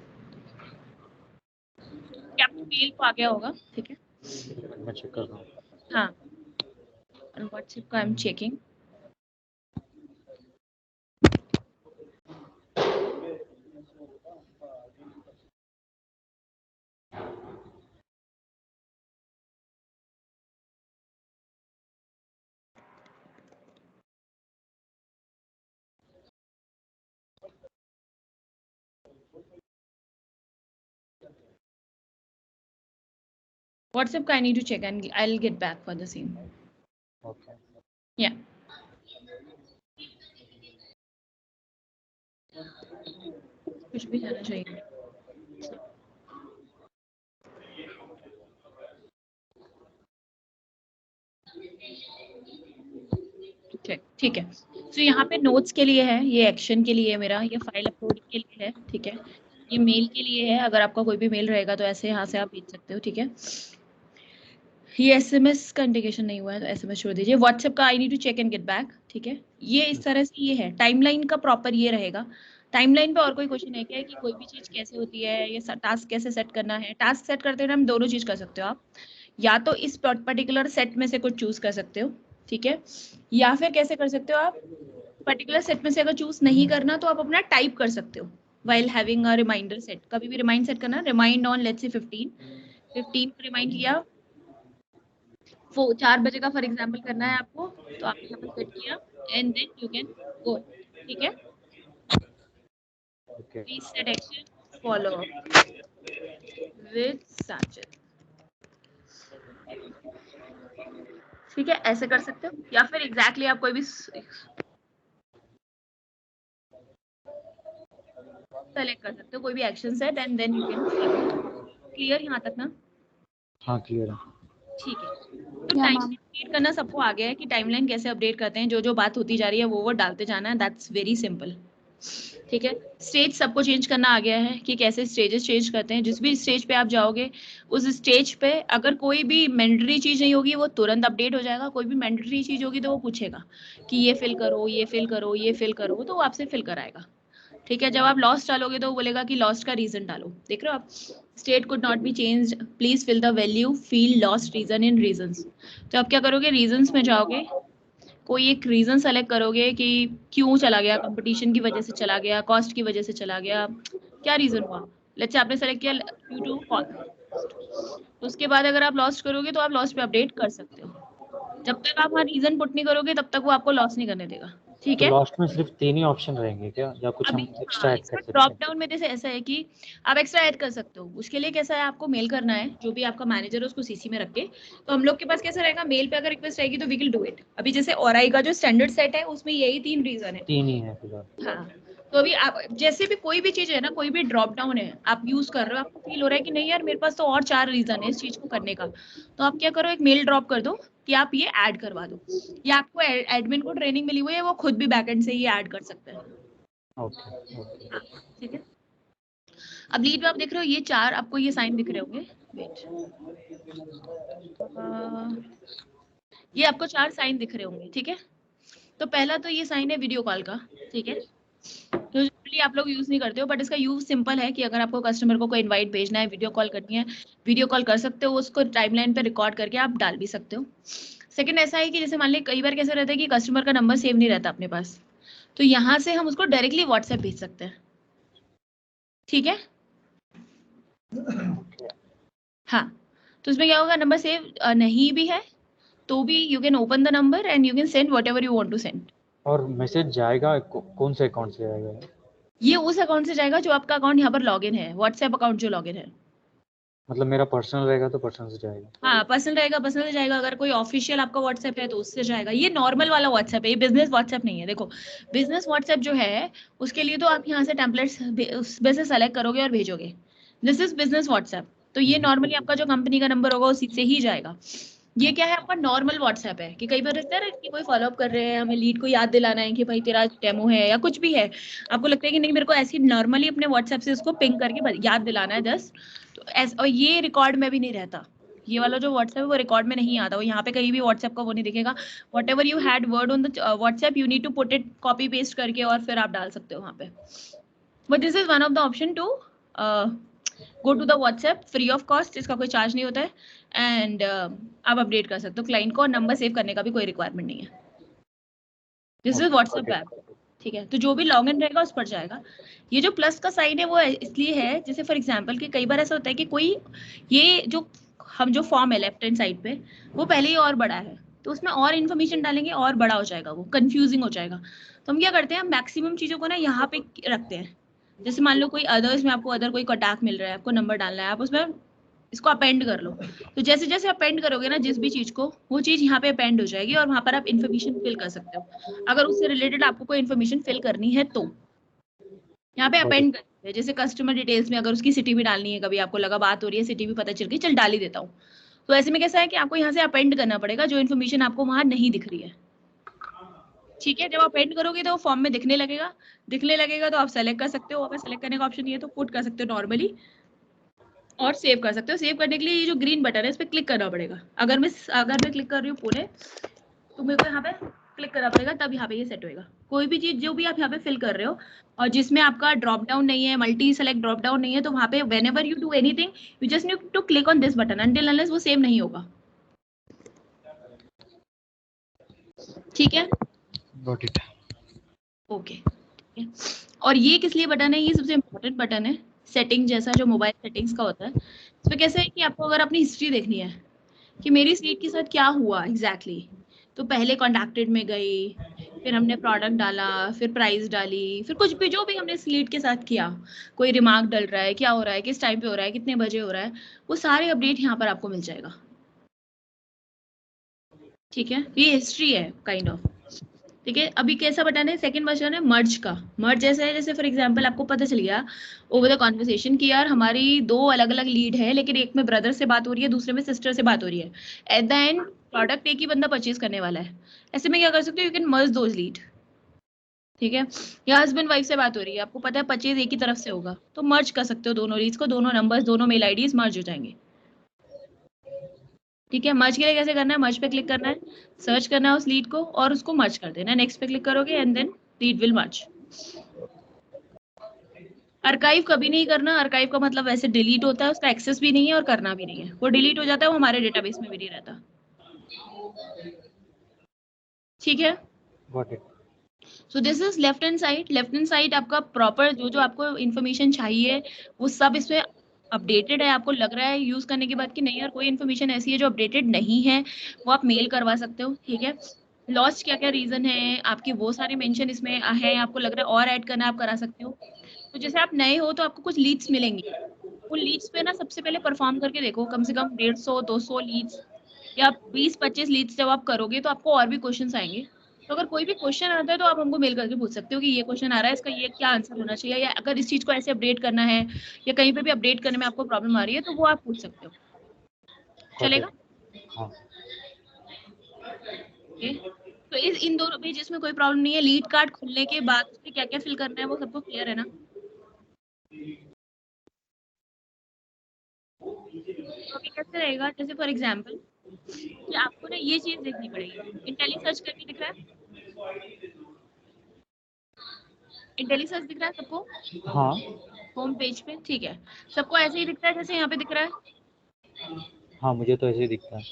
क्या आपको मेल आ गया होगा? ठीक है, मैं चेक कर रहा हूँ। हाँ, और WhatsApp का I'm checking. WhatsApp का I need to check and I'll get back for the same. Okay. Yeah. कुछ भी जाना चाहिए। ठीक है, तो यहाँ पे नोट्स के लिए है, ये एक्शन के लिए है मेरा, ये फाइल अपलोडिंग के लिए है, ठीक है, ये मेल के लिए है, अगर आपका कोई भी मेल रहेगा तो ऐसे यहाँ से आप भेज सकते हो, ठीक है। ये SMS का इंडिकेशन नहीं हुआ है तो SMS छोड़ दीजिए। WhatsApp का I need to check and get back, ठीक है, ये इस तरह से ये है, टाइमलाइन का प्रॉपर ये रहेगा। टाइमलाइन पे और कोई क्वेश्चन है क्या, कि कोई भी चीज कैसे होती है, ये टास्क कैसे सेट करना है? टास्क सेट करते हुए हम दोनों चीज कर सकते हो आप, या तो इस पर्टिकुलर सेट में से कुछ चूज कर सकते हो, ठीक है, या फिर कैसे कर सकते हो आप, पर्टिकुलर सेट में से अगर चूज नहीं करना तो आप अपना टाइप कर सकते हो while having a reminder set। कभी भी रिमाइंड सेट करना, रिमाइंड ऑन लेट्स से 15 को रिमाइंड किया, 4 बजे का फॉर एग्जांपल करना है आपको, तो आपने यहाँ पर सेट किया and then you can go, ठीक है। Please set action follow with Sajid, ठीक है, ऐसे कर सकते हो, या फिर एग्जैक्टली आप कोई भी सेलेक्ट कर सकते हो, कोई भी action set and then you can. Clear यहाँ तक ना? हाँ क्लियर है। ठीक है, तो टाइमलाइन अपडेट करना सबको आ गया है कि टाइमलाइन कैसे अपडेट करते हैं, जो जो बात होती जा रही है वो डालते जाना है, दैट्स वेरी सिंपल, ठीक है। स्टेज सबको चेंज करना आ गया है कि कैसे स्टेजेस चेंज करते हैं, जिस भी स्टेज पे आप जाओगे उस स्टेज पे अगर कोई भी मैंडेटरी चीज नहीं होगी वो तुरंत अपडेट हो जाएगा, कोई भी मैंडेटरी चीज होगी तो वो पूछेगा कि ये फिल करो, ये फिल करो, ये फिल करो, तो वो आपसे फिल कराएगा, ठीक है। जब आप लॉस्ट डालोगे तो वो बोलेगा कि लॉस्ट का रीजन डालो, देख रहे हो आप, state could not be changed, please fill the value field lost reason in reasons. तो आप क्या करोगे, रीजंस में जाओगे, कोई एक रीजन सेलेक्ट करोगे कि क्यों चला गया, कंपटीशन की वजह से चला गया, कॉस्ट की वजह से चला गया, क्या रीजन हुआ। लेट्स से आपने सेलेक्ट किया ड्यू टू कॉस्ट, तो उसके बाद अगर आप लॉस्ट करोगे तो आप लॉस्ट पे अपडेट कर सकते हो। जब तक आप वहाँ रीजन पुट नहीं करोगे तब तक वो आपको लॉस नहीं करने देगा। ठीक तो है, लास्ट में सिर्फ 3 ही ऑप्शन रहेंगे क्या, या कुछ हम अभी एक्स्ट्रा हाँ, ऐड इसका कर सकते ड्रॉप हैं? डाउन में जैसे ऐसा है कि आप एक्स्ट्रा ऐड कर सकते हो। उसके लिए कैसा है, आपको मेल करना है, जो भी आपका मैनेजर है उसको सीसी में रख के। तो हम लोग के पास कैसा रहेगा, मेल पे अगर रिक्वेस्ट आएगी तो वी विल डू इट। अभी जैसे ओराई का जो स्टैंडर्ड सेट है उसमें यही 3 रीजन है। 3 ही है फिलहाल। हाँ, तो अभी आप जैसे भी कोई भी चीज है ना, कोई भी ड्रॉप डाउन है आप यूज कर रहे हो, आपको फील हो रहा है कि नहीं यार मेरे पास तो और 4 रीजन है इस चीज को करने का, तो आप क्या करो, एक मेल ड्रॉप कर दो कि आप ये ऐड करवा दो, या आपको एडमिन को ट्रेनिंग मिली हुई है, वो खुद भी बैकएंड से ये ऐड कर सकते हैं। Okay okay. ठीक है, अब लीड में आप देख रहे हो ये 4 आपको ये साइन दिख रहे होंगे। वेट, ये आपको 4 साइन दिख रहे होंगे। ठीक है, तो पहला तो ये साइन है वीडियो कॉल का। ठीक है, तो यूजुअली आप लोग यूज नहीं करते हो, बट इसका यूज सिंपल है कि अगर आपको कस्टमर को कोई इनवाइट भेजना है, वीडियो कॉल करनी है, वीडियो कॉल कर सकते हो, उसको टाइमलाइन पे रिकॉर्ड करके आप डाल भी सकते हो। सेकंड ऐसा है कि जैसे मान लीजिए कई बार कैसे रहता है कि कस्टमर का नंबर सेव नहीं रहता अपने पास, तो यहाँ से हम उसको डायरेक्टली व्हाट्सएप भेज सकते हैं। ठीक है, हाँ, तो इसमें क्या होगा, नंबर सेव नहीं भी है तो भी you can open the number and you can send whatever you want to send. और मैसेज जाएगा कौन से अकाउंट से जाएगा? ये उस अकाउंट से जाएगा जो आपका अकाउंट यहाँ पर लॉगिन है, व्हाट्सएप अकाउंट जो लॉगिन है। मतलब मेरा पर्सनल रहेगा तो पर्सनल से जाएगा? हाँ, पर्सनल रहेगा, पर्सनल से जाएगा। अगर कोई ऑफिशियल आपका व्हाट्सएप है तो उससे जाएगा। ये नॉर्मल वाला व्हाट्सएप है, ये बिजनेस व्हाट्सएप नहीं है। देखो, बिजनेस व्हाट्सएप जो है उसके लिए तो आप यहाँ से टेम्पलेट्स उसमें से सेलेक्ट करोगे और भेजोगे। दिस इज बिजनेस व्हाट्सएप, तो ये नॉर्मली आपका जो कंपनी का नंबर होगा उसी से ही जाएगा। ये क्या है, आपका नॉर्मल व्हाट्सएप है कि कई बार रहता है ना कि कोई फॉलोअप कर रहे हैं, हमें लीड को याद दिलाना है कि भाई तेरा डेमो है या कुछ भी है, आपको लगता है कि नहीं मेरे को ऐसी नॉर्मली अपने व्हाट्सएप से उसको पिंग करके याद दिलाना है जस्ट, तो और ये रिकॉर्ड में भी नहीं रहता। ये वाला जो व्हाट्सएप है वो रिकॉर्ड में नहीं आता, वो यहाँ पे कहीं भी व्हाट्सएप का वो नहीं दिखेगा। Whatever you had word on the WhatsApp you need to put it copy paste करके और फिर आप डाल सकते हो वहाँ पे। But this is one of the option to go to the WhatsApp free of cost, इसका कोई चार्ज नहीं होता है, एंड आप अपडेट कर सकते हो क्लाइंट को, और नंबर सेव करने का भी कोई रिक्वायरमेंट नहीं है। This is WhatsApp app. ठीक है, तो जो भी लॉगिन रहेगा उस पर जाएगा। ये जो प्लस का साइन है वो इसलिए है, जैसे फॉर एग्जांपल कि कई बार ऐसा होता है कि कोई ये जो हम जो फॉर्म है लेफ्ट हैंड साइड पे वो पहले ही और बड़ा है, तो उसमें और इन्फॉर्मेशन डालेंगे और बड़ा हो जाएगा, वो कंफ्यूजिंग हो जाएगा। तो हम क्या करते हैं, मैक्सिमम चीजों को ना यहाँ पे रखते हैं। जैसे मान लो कोई अदर्स में आपको अदर कोई कॉन्टैक्ट मिल रहा है, आपको नंबर डालना है, आप उसमें इसको अपेंड कर लो। तो जैसे जैसे अपेंड करोगे ना जिस भी चीज को, वो चीज यहाँ पे अपेंड हो जाएगी और वहां पर आप इन्फॉर्मेशन फिल कर सकते हो अगर उससे रिलेटेड आपको कोई इन्फॉर्मेशन फिल करनी है तो। यहाँ पे अपेंड करते हैं, जैसे कस्टमर डिटेल्स में अगर उसकी सिटी भी डालनी है, कभी आपको लगा बात हो रही है सिटी भी पता चल गई, चल डाल ही देता हूँ, तो ऐसे में कैसा है कि आपको यहाँ से अपेंड करना पड़ेगा जो इन्फॉर्मेशन आपको वहां नहीं दिख रही है। ठीक है, जब आप पेंट करोगे तो वो फॉर्म में दिखने लगेगा तो आप सेलेक्ट कर सकते हो। अगर सेलेक्ट करने का ऑप्शन ये है तो पुट कर सकते हो नॉर्मली, और सेव कर सकते हो। सेव करने के लिए ये जो ग्रीन बटन है इस पर क्लिक करना पड़ेगा। अगर मैं क्लिक कर रही हूँ पूरे, तो मेरे को यहाँ पे क्लिक करना पड़ेगा, तब यहाँ पे ये सेट होएगा। कोई भी चीज जो भी आप यहाँ पे फिल कर रहे हो और जिसमें आपका ड्रॉप डाउन नहीं है, मल्टी सेलेक्ट ड्रॉप डाउन नहीं है, तो वहाँ पे whenever you do anything you just need to click on this button until unless वो सेव नहीं होगा। ठीक है, गॉट इट। ओके। और ये किस लिए बटन है, ये सबसे इम्पोर्टेंट बटन है, सेटिंग जैसा जो मोबाइल सेटिंग्स का होता है। इसमें कैसे है कि आपको अगर अपनी हिस्ट्री देखनी है कि मेरी सीट के साथ क्या हुआ एग्जैक्टली, तो पहले कॉन्टैक्टेड में गई, फिर हमने प्रोडक्ट डाला, फिर प्राइस डाली, फिर कुछ भी जो भी हमने स्लीट के साथ किया, कोई रिमार्क डल रहा है, क्या हो रहा है, किस टाइम पे हो रहा है, कितने बजे हो रहा है, वो सारे अपडेट यहाँ पर आपको मिल जाएगा। ठीक है, ये हिस्ट्री है काइंड ऑफ। ठीक है, अभी कैसा बटन है, सेकंड बटन है मर्ज का। मर्ज जैसे है, जैसे फॉर एग्जांपल आपको पता चल गया ओवर द कॉन्वर्सेशन कि यार हमारी 2 अलग अलग लीड है, लेकिन एक में ब्रदर से बात हो रही है, दूसरे में सिस्टर से बात हो रही है, एट द एंड प्रोडक्ट एक ही बंदा परचेज करने वाला है। ऐसे में क्या कर सकते हो, you can merge those lead. ठीक है, या हस्बैंड वाइफ से बात हो रही है, आपको पता है परचेज एक ही तरफ से होगा, तो मर्ज कर सकते हो दोनों लीड्स को, दोनों नंबर्स, दोनों मेल आईडीज मर्ज हो जाएंगे। ठीक है, मर्ज के लिए कैसे करना है, मर्ज पे क्लिक करना है, सर्च करना है उस लीड को और उसको मर्ज कर देना है। नेक्स्ट पे क्लिक करोगे and then lead will merge. Archive कभी नहीं करना, आर्काइव का मतलब वैसे डिलीट होता है, उसका एक्सेस भी नहीं है और करना भी नहीं है, वो डिलीट हो जाता है, वो हमारे डेटाबेस में भी नहीं रहता। ठीक है। Got it. So this is left hand side. Left hand side आपका प्रॉपर जो आपको इन्फॉर्मेशन चाहिए वो सब इसमें अपडेटेड है। आपको लग रहा है यूज करने के बाद कि नहीं यार कोई इन्फॉर्मेशन ऐसी है जो अपडेटेड नहीं है, वो आप मेल करवा सकते हो। ठीक है। लॉस्ट क्या क्या रीजन है आपके, वो सारे मेंशन इसमें है। आपको लग रहा है और ऐड करना, आप करा सकते हो। तो जैसे आप नए हो तो आपको कुछ लीड्स मिलेंगी। उन लीड्स पे ना सबसे पहले परफॉर्म करके देखो, कम से कम 150-200 लीड्स या 20-25 लीड्स जब आप करोगे तो आपको और भी क्वेश्चंस आएंगे। तो अगर कोई भी क्वेश्चन आता है तो आप हमको मेल करके पूछ सकते हो कि ये क्वेश्चन आ रहा है, इसका ये क्या आंसर होना चाहिए, या अगर इस चीज को ऐसे अपडेट करना है या कहीं पे भी अपडेट करने में आपको प्रॉब्लम आ रही है तो वो आप पूछ सकते हो। चलेगा? हाँ। ओके। तो इन दोनों पेजेस में कोई प्रॉब्लम नहीं है। लीड कार्ड खुलने के बाद उसमें क्या क्या फिल करना है वो सबको क्लियर है ना? तो अभी कैसे रहेगा, जैसे फॉर एग्जांपल कि आपको ना ये चीज देखनी पड़ेगी। इंटेली सर्च करके दिख रहा है? इंटेली सर्च दिख रहा है सबको हाँ होम पेज पे? ठीक है। सबको ऐसे ही दिखता है जैसे यहाँ पे दिख रहा है? हाँ, मुझे तो ऐसे ही दिखता है।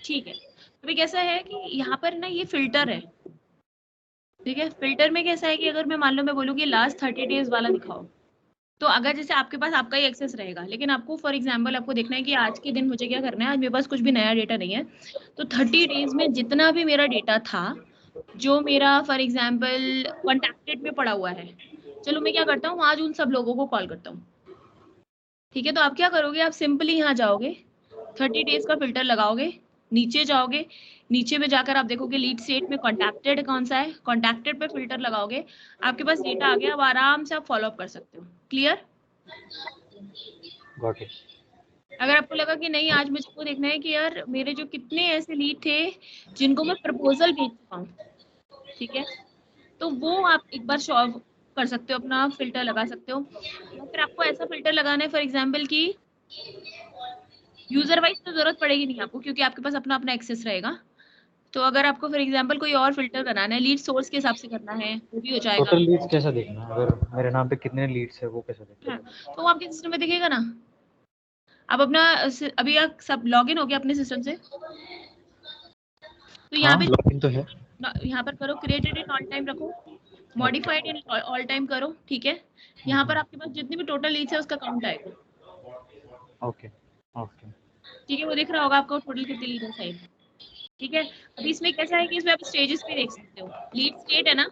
ठीक है। तो अभी कैसा है कि यहाँ पर ना ये फिल्टर है। ठीक है। फिल्टर में कैसा है कि अगर मैं मान लो मैं बोलूँ कि लास्ट 30 डेज वाला दिखाओ, तो अगर जैसे आपके पास आपका ही एक्सेस रहेगा, लेकिन आपको फॉर एग्जांपल आपको देखना है कि आज के दिन मुझे क्या करना है, आज मेरे पास कुछ भी नया डेटा नहीं है, तो 30 डेज में जितना भी मेरा डेटा था, जो मेरा फॉर एग्जांपल कॉन्टैक्टेड में पड़ा हुआ है, चलो मैं क्या करता हूँ आज उन सब लोगों को कॉल करता हूँ। ठीक है। तो आप क्या करोगे, आप सिंपली यहाँ जाओगे, 30 डेज का फिल्टर लगाओगे, नीचे जाओगे, नीचे में जाकर आप देखोगे लीड स्टेट में कॉन्टैक्टेड कौन सा है, कॉन्टैक्टेड पे फिल्टर लगाओगे, आपके पास डेटा आ गया। अब आराम से आप फॉलो अप कर सकते हो। क्लियर? Got it. अगर आपको लगा कि नहीं आज मुझे को देखना है कि यार मेरे जो कितने ऐसे लीड थे जिनको मैं प्रपोजल भेज चुका हूँ, ठीक है, तो वो आप एक बार शॉर्ट कर सकते हो, अपना फिल्टर लगा सकते हो। या फिर आपको ऐसा फिल्टर लगाना है फॉर एग्जांपल कि यूजर वाइज तो जरूरत पड़ेगी नहीं आपको, क्योंकि आपके पास अपना अपना एक्सेस रहेगा। तो अगर आपको फॉर एग्जांपल कोई और फिल्टर बनाना है, लीड सोर्स के हिसाब से करना है, वो भी हो जाएगा। टोटल लीड्स कैसा देखना है, अगर मेरे नाम पे कितने लीड्स है वो कैसा देखना हाँ, तो वो आपके सिस्टम में दिखेगा ना। आप अपना अभी आप सब लॉगिन हो गया अपने सिस्टम से, तो है? यहाँ हाँ, पे लॉगिन तो है। यहाँ पर करो क्रिएटेड इन ऑल टाइम रखो, मॉडिफाइड इन ऑल टाइम करो। ठीक है। यहाँ पर आपके पास जितनी भी टोटल लीड्स है उसका काउंट आएगा। Okay okay. ठीक है। वो दिख रहा होगा आपको टोटल कितनी लीड है साइड। ठीक है। अभी इसमें कैसा है कि इसमें आप स्टेजेस भी देख सकते हो। लीड स्टेट है ना,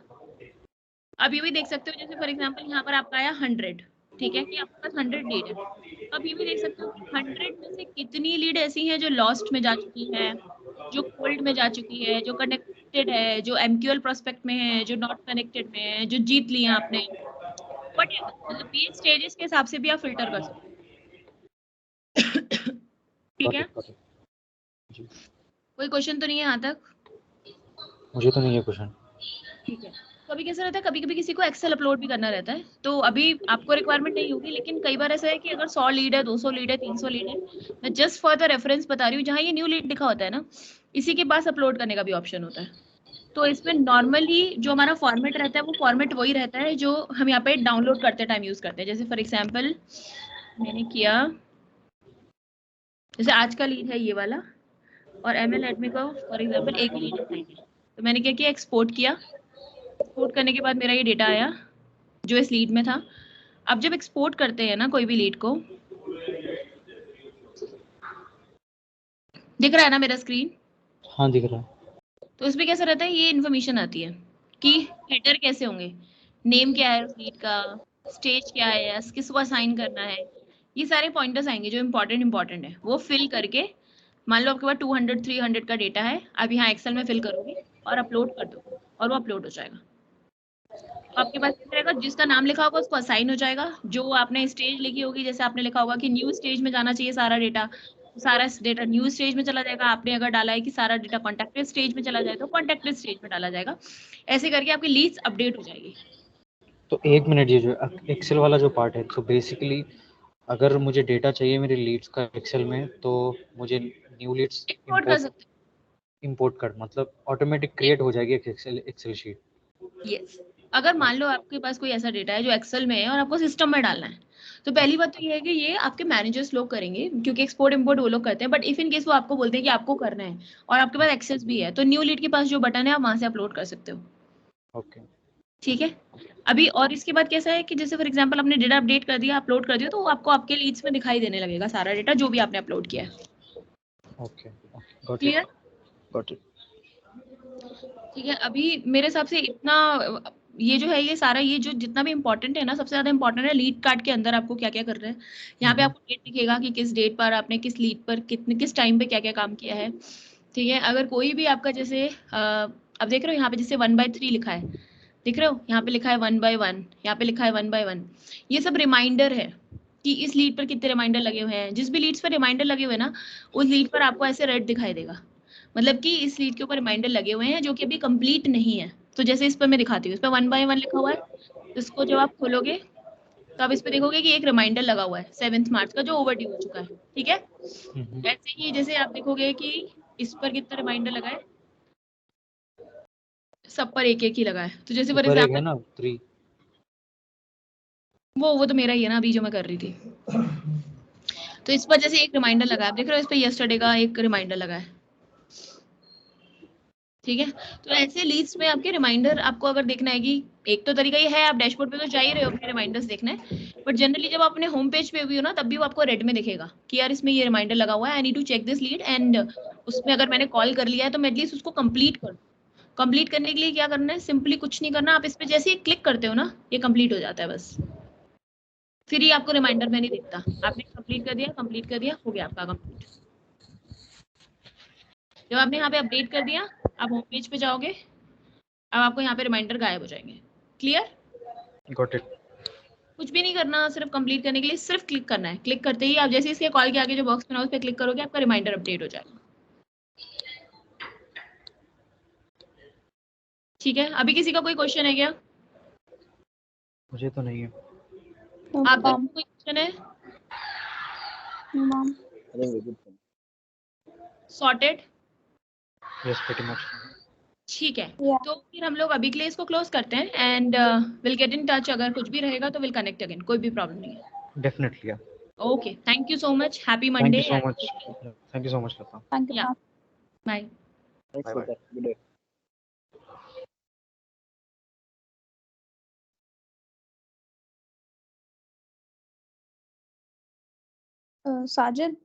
अब ये भी देख सकते हो। जैसे फॉर एग्जांपल यहाँ पर आपका आया 100, ठीक है, कि आपके पास 100 लीड है। अब ये भी देख सकते हो कि 100 में से कितनी लीड ऐसी हैं जो लॉस्ट में जा चुकी है, जो कोल्ड में जा चुकी है, जो कनेक्टेड है, जो एमक्यूएल प्रोस्पेक्ट में है, जो नॉट कनेक्टेड में है, जो जीत लिया आपने, बट मतलब ये स्टेजेस के हिसाब से भी आप फिल्टर कर सकते हो। ठीक है। got it. जी, कोई क्वेश्चन तो नहीं है यहाँ तक? मुझे तो नहीं है क्वेश्चन। ठीक है। तो अभी कैसा रहता है, कभी कभी किसी को एक्सेल अपलोड भी करना रहता है, तो अभी आपको रिक्वायरमेंट नहीं होगी, लेकिन कई बार ऐसा है कि अगर 100 लीड है, 200 लीड है, 300 लीड है, मैं जस्ट फॉर द रेफरेंस बता रही हूँ, जहाँ ये न्यू लीड लिखा होता है ना, इसी के पास अपलोड करने का भी ऑप्शन होता है। तो इसमें नॉर्मली जो हमारा फॉर्मेट रहता है वो फॉर्मेट वही रहता है जो हम यहाँ पे डाउनलोड करते टाइम यूज करते हैं। जैसे फॉर एग्जाम्पल मैंने किया, जैसे आज का लीड है ये वाला, और एमएल एडमी का फॉर एग्जाम्पल एक ही लीड है, तो मैंने क्या किया, एक्सपोर्ट किया। एक्सपोर्ट करने के बाद मेरा ये डेटा आया जो इस लीड में था। अब जब एक्सपोर्ट करते हैं ना कोई भी लीड को, दिख रहा है ना मेरा स्क्रीन? हाँ दिख रहा है। तो इसमें कैसा रहता है, ये इन्फॉर्मेशन आती है कि हेडर कैसे होंगे, नेम क्या है उस लीड का, स्टेज क्या है, किसको असाइन करना है, ये सारे पॉइंटर्स आएंगे जो इम्पोर्टेंट है, वो फिल करके, मान लो आपके पास 200-300 का डेटा है, आप यहाँ एक्सेल में फिल करोगे और अपलोड कर दो, और वो अपलोड हो जाएगा। आपके पास क्या रहेगा, जिसका नाम लिखा होगा उसको असाइन हो जाएगा। जो आपने स्टेज लिखी होगी, जैसे आपने लिखा होगा कि न्यू स्टेज में जाना चाहिए सारा डेटा, तो सारा डेटा न्यू स्टेज में चला जाएगा। आपने अगर डाला है कि सारा डेटा कॉन्टैक्टेड स्टेज में चला जाए तो कॉन्टैक्टेड स्टेज में डाला जाएगा। ऐसे करके आपकी लीड्स अपडेट हो जाएगी। तो एक मिनट, ये जो एक्सेल वाला जो पार्ट है, तो बेसिकली अगर मुझे डेटा चाहिए मेरे लीड्स का एक्सेल में, तो मुझे न्यू लीड्स एक्सपोर्ट कर सकते इंपोर्ट कर, मतलब ऑटोमेटिक क्रिएट हो जाएगी एक एक्सेल शीट। हो। यस, अगर मान लो आपके पास कोई ऐसा डेटा है जो एक्सेल में है और आपको सिस्टम में डालना है, तो पहली बात तो ये है कि ये आपके मैनेजर्स लोग करेंगे, क्योंकि एक्सपोर्ट इंपोर्ट वो लोग करते हैं। बट इफ इन केस वो आपको बोलते हैं कि आपको करना है और आपके पास एक्सेस भी है, तो न्यू लीड के पास जो बटन है आप वहां से अपलोड कर सकते हो। ओके ठीक है। अभी और इसके बाद कैसा है कि जैसे फॉर एग्जांपल आपने डेटा अपडेट कर दिया, अपलोड कर दिया, तो वो आपको आपके लीड्स में दिखाई देने लगेगा सारा डेटा जो भी आपने अपलोड किया है। Okay got clear? It got it. ठीक है। अभी मेरे हिसाब से इतना ये जो है, ये सारा ये जो जितना भी इंपॉर्टेंट है ना, सबसे ज्यादा इंपॉर्टेंट है लीड कार्ड के अंदर आपको क्या क्या कर रहे हैं। यहाँ पे आपको डेट दिखेगा कि किस डेट पर आपने किस लीड पर किस टाइम पे क्या क्या काम किया है। ठीक है। अगर कोई भी आपका जैसे अब देख रहे हो यहाँ पे जैसे 1/3 लिखा है, दिख रहे हो यहाँ पे लिखा है 1/1, यहाँ पे लिखा है 1/1। ये सब रिमाइंडर है कि इस लीड पर कितने रिमाइंडर लगे हुए हैं। जिस भी लीड्स पर रिमाइंडर लगे हुए हैं ना, उस लीड पर आपको ऐसे रेड दिखाई देगा, मतलब कि इस लीड के ऊपर रिमाइंडर लगे हुए हैं जो कि अभी कंप्लीट नहीं है। तो जैसे इस पर मैं दिखाती हूँ, इस पर 1/1 लिखा हुआ है, तो इसको जब आप खोलोगे तो आप इस पे देखोगे कि एक रिमाइंडर लगा हुआ है 7 मार्च का, जो ओवरड्यू हो चुका है। ठीक है। ऐसे ही जैसे आप देखोगे कि इस पर कितना रिमाइंडर लगा है, सब पर एक एक ही लगा है। तो जैसे फॉर ऊपर एक है एग्जाम्पल ना 3। वो तो मेरा ही है ना, अभी जो मैं कर रही थी। तो इस पर जैसे एक रिमाइंडर लगा है, आप देख रहे हो इस पर यस्टरडे का एक रिमाइंडर लगा है। ठीक है। तो ऐसे लीड्स में आपके रिमाइंडर आपको अगर देखना है कि एक तो तरीका ये है, आप डैशबोर्ड पे तो जा ही रहे हो अपने रिमाइंडर्स देखने, बट जनरली जब आप अपने होम पेज पे भी हो ना, तब भी वो आपको रेड में दिखेगा कि यार इसमें ये रिमाइंडर लगा हुआ है, I need to check this lead, and उसमें अगर मैंने कॉल कर लिया है तो मैं एटलीस्ट उसको कंप्लीट कर। कंप्लीट करने के लिए क्या करना है, सिंपली कुछ नहीं करना, आप इस पे जैसे ही क्लिक करते हो ना, ये कंप्लीट हो जाता है बस। फिर ही आपको रिमाइंडर में नहीं दिखता। आपने कंप्लीट कर दिया, हो गया आपका कंप्लीट। जब आपने यहाँ पे अपडेट कर दिया, आप होम पेज पे जाओगे, अब आपको यहाँ पे रिमाइंडर गायब हो जाएंगे। क्लियर? Got it. कुछ भी नहीं करना, सिर्फ कंप्लीट करने के लिए सिर्फ क्लिक करना है। क्लिक करते ही आप जैसे इसके कॉल के आगे जो बॉक्स बना उस पर क्लिक करोगे, आपका रिमाइंडर अपडेट हो जाएगा। ठीक है। अभी किसी का कोई क्वेश्चन है क्या? मुझे तो नहीं है। No, आप दोनों ma'am. को कोई क्वेश्चन है? No, ma'am. I think we're good. Sorted? Yes pretty much. ठीक है। Yeah. तो फिर हम लोग अभी के लिए इसको क्लोज करते हैं, and will get in touch. अगर कुछ भी रहेगा तो विल कनेक्ट अगेन, कोई भी प्रॉब्लम नहीं है। Definitely. Okay, thank you so much, happy thank Monday. You so much. Thank you so much Lata. Thank you, या ma'am. Bye. Thanks Bye for bye. that. Good day. Sajid.